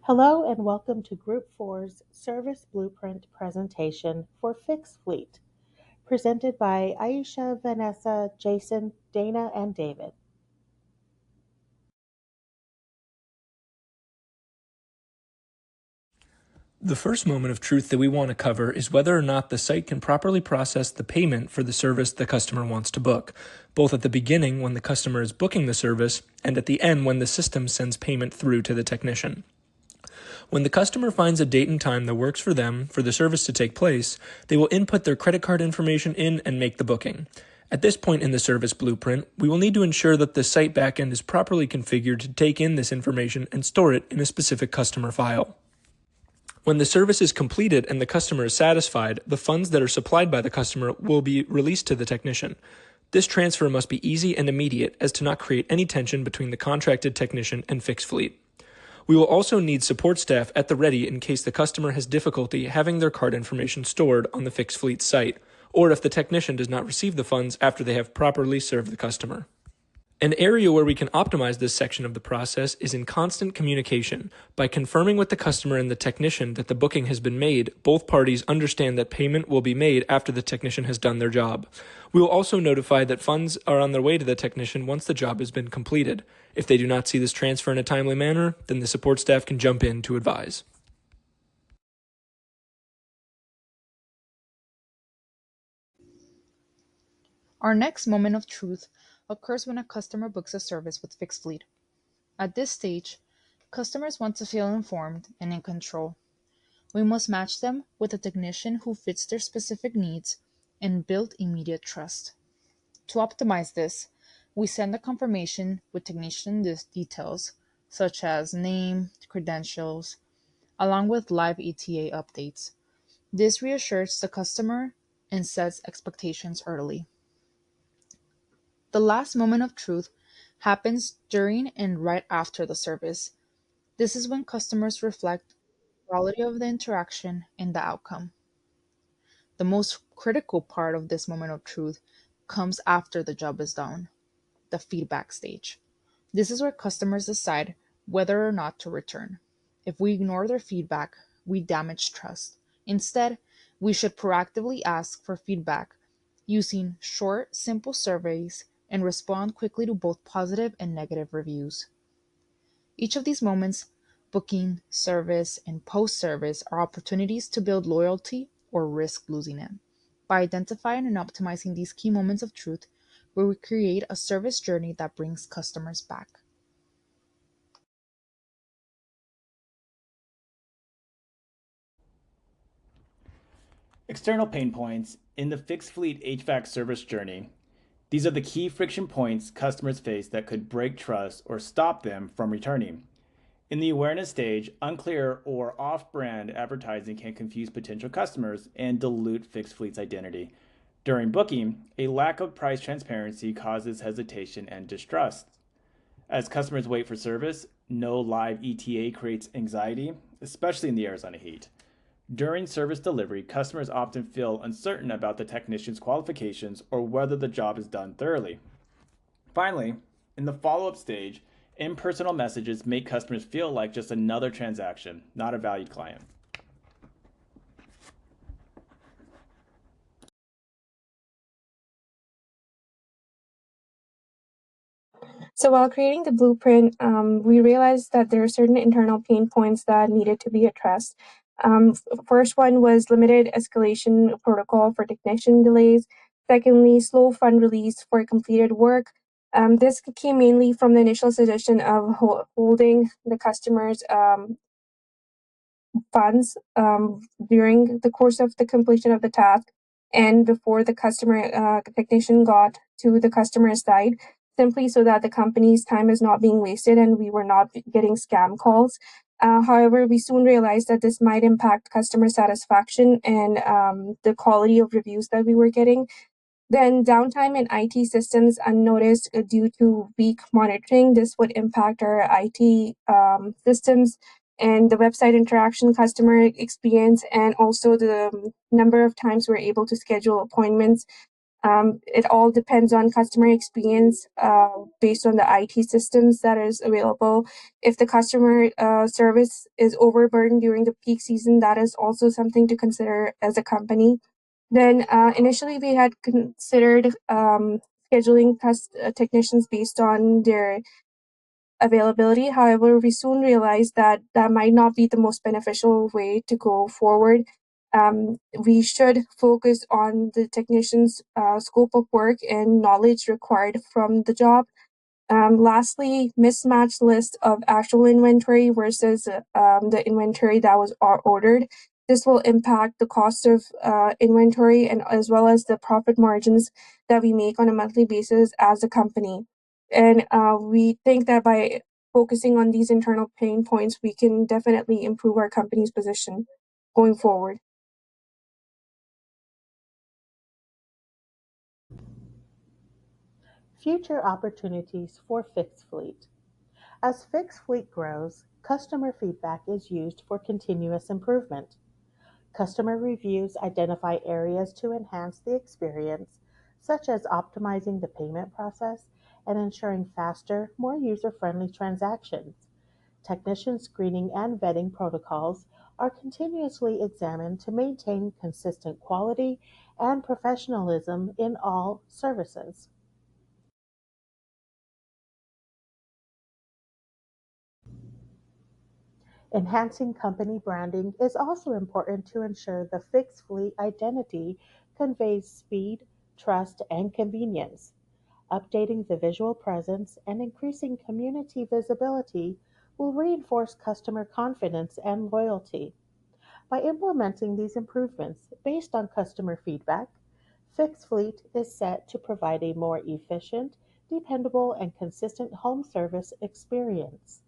Hello and welcome to Group 4's Service Blueprint Presentation for Fixed Fleet, presented by Aisha, Vanessa, Jason, Dana, and David. The first moment of truth that we want to cover is whether or not the site can properly process the payment for the service the customer wants to book, both at the beginning when the customer is booking the service and at the end when the system sends payment through to the technician. When the customer finds a date and time that works for them for the service to take place, they will input their credit card information in and make the booking. At this point in the service blueprint, we will need to ensure that the site backend is properly configured to take in this information and store it in a specific customer file. When the service is completed and the customer is satisfied, the funds that are supplied by the customer will be released to the technician. This transfer must be easy and immediate as to not create any tension between the contracted technician and fixed fleet. We will also need support staff at the ready in case the customer has difficulty having their card information stored on the fixed fleet site, or if the technician does not receive the funds after they have properly served the customer. An area where we can optimize this section of the process is in constant communication. By confirming with the customer and the technician that the booking has been made, both parties understand that payment will be made after the technician has done their job. We will also notify that funds are on their way to the technician once the job has been completed. If they do not see this transfer in a timely manner, then the support staff can jump in to advise. Our next moment of truth occurs when a customer books a service with fixed fleet. At this stage, customers want to feel informed and in control. We must match them with a technician who fits their specific needs and build immediate trust. To optimize this, we send a confirmation with technician details such as name, credentials, along with live ETA updates. This reassures the customer and sets expectations early. The last moment of truth happens during and right after the service. This is when customers reflect the quality of the interaction and the outcome. The most critical part of this moment of truth comes after the job is done, the feedback stage. This is where customers decide whether or not to return. If we ignore their feedback, we damage trust. Instead, we should proactively ask for feedback using short, simple surveys and respond quickly to both positive and negative reviews. Each of these moments, booking, service, and post service, are opportunities to build loyalty or risk losing it. By identifying and optimizing these key moments of truth, we will create a service journey that brings customers back. External pain points in the fixed fleet HVAC service journey. These are the key friction points customers face that could break trust or stop them from returning. In the awareness stage, unclear or off-brand advertising can confuse potential customers and dilute fixed fleet's identity. During booking, a lack of price transparency causes hesitation and distrust. As customers wait for service, no live ETA creates anxiety, especially in the Arizona heat. During service delivery, customers often feel uncertain about the technician's qualifications or whether the job is done thoroughly. Finally, in the follow-up stage, impersonal messages make customers feel like just another transaction, not a valued client. So while creating the blueprint, we realized that there are certain internal pain points that needed to be addressed. First one was limited escalation protocol for technician delays. Secondly, slow fund release for completed work. This came mainly from the initial suggestion of holding the customer's funds during the course of the completion of the task and before the customer technician got to the customer's side, simply so that the company's time is not being wasted and we were not getting scam calls. However, we soon realized that this might impact customer satisfaction and the quality of reviews that we were getting. Then downtime in IT systems unnoticed due to weak monitoring. This would impact our IT systems and the website interaction, customer experience, and also the number of times we're able to schedule appointments. It all depends on customer experience based on the IT systems that is available. If the customer service is overburdened during the peak season, that is also something to consider as a company. Then initially we had considered scheduling technicians based on their availability. However, we soon realized that that might not be the most beneficial way to go forward. We should focus on the technician's scope of work and knowledge required from the job. Lastly, mismatched list of actual inventory versus the inventory that was ordered. This will impact the cost of inventory and as well as the profit margins that we make on a monthly basis as a company. And we think that by focusing on these internal pain points, we can definitely improve our company's position going forward. Future opportunities for fixed fleet. As fixed fleet grows, customer feedback is used for continuous improvement. Customer reviews identify areas to enhance the experience, such as optimizing the payment process and ensuring faster, more user friendly transactions. Technician screening and vetting protocols are continuously examined to maintain consistent quality and professionalism in all services. Enhancing company branding is also important to ensure the fixed fleet identity conveys speed, trust, and convenience. Updating the visual presence and increasing community visibility will reinforce customer confidence and loyalty. By implementing these improvements based on customer feedback, Fixed Fleet is set to provide a more efficient, dependable, and consistent home service experience.